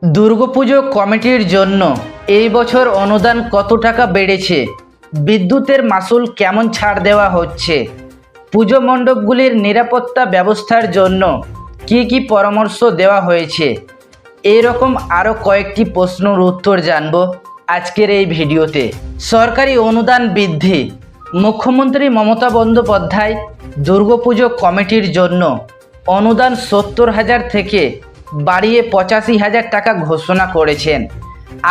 দুর্গাপুজো কমিটির জন্য এই বছর অনুদান কত টাকা বেড়েছে, বিদ্যুতের মাসুল কেমন ছাড় দেওয়া হচ্ছে, পুজো মণ্ডপগুলির নিরাপত্তা ব্যবস্থার জন্য কি কি পরামর্শ দেওয়া হয়েছে, এইরকম আরও কয়েকটি প্রশ্নের উত্তর জানব আজকের এই ভিডিওতে। সরকারি অনুদান বৃদ্ধি। মুখ্যমন্ত্রী মমতা বন্দ্যোপাধ্যায় দুর্গাপুজো কমিটির জন্য অনুদান 70,000 থেকে বাড়িয়ে 85,000 টাকা ঘোষণা করেছেন।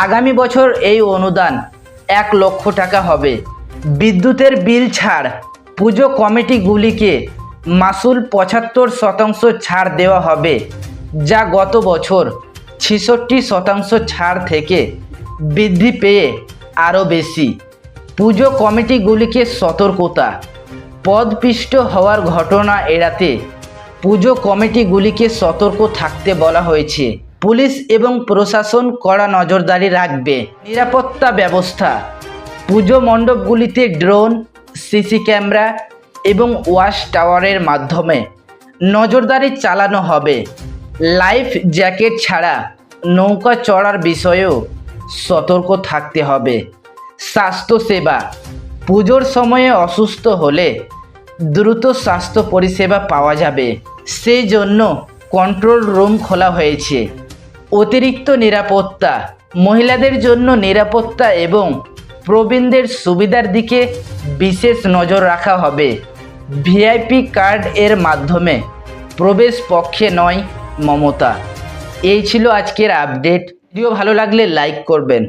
আগামী বছর এই অনুদান 1 লক্ষ টাকা হবে। বিদ্যুতের বিল ছাড়। পুজো কমিটিগুলিকে মাসুল 75% ছাড় দেওয়া হবে, যা গত বছর 66% ছাড় থেকে বৃদ্ধি পেয়ে আরও বেশি। পুজো কমিটিগুলিকে সতর্কতা। পদপিষ্ট হওয়ার ঘটনা এড়াতে পুজো কমিটিগুলিকে সতর্ক থাকতে বলা হয়েছে। পুলিশ এবং প্রশাসন কড়া নজরদারি রাখবে। নিরাপত্তা ব্যবস্থা। পুজো মণ্ডপগুলিতে ড্রোন, সিসি ক্যামেরা এবং ওয়াচ টাওয়ারের মাধ্যমে নজরদারি চালানো হবে। লাইফ জ্যাকেট ছাড়া নৌকা চড়ার বিষয়েও সতর্ক থাকতে হবে। স্বাস্থ্যসেবা। পুজোর সময়ে অসুস্থ হলে দ্রুত স্বাস্থ্য পরিষেবা পাওয়া যাবে, সেই জন্য কন্ট্রোল রুম খোলা হয়েছে। অতিরিক্ত নিরাপত্তা। মহিলাদের জন্য নিরাপত্তা এবং প্রবীণদের সুবিধার দিকে বিশেষ নজর রাখা হবে। ভিআইপি কার্ড এর মাধ্যমে প্রবেশ পক্ষে নয় মমতা। এই ছিল আজকের আপডেট। ভিডিও ভালো লাগলে লাইক করবেন।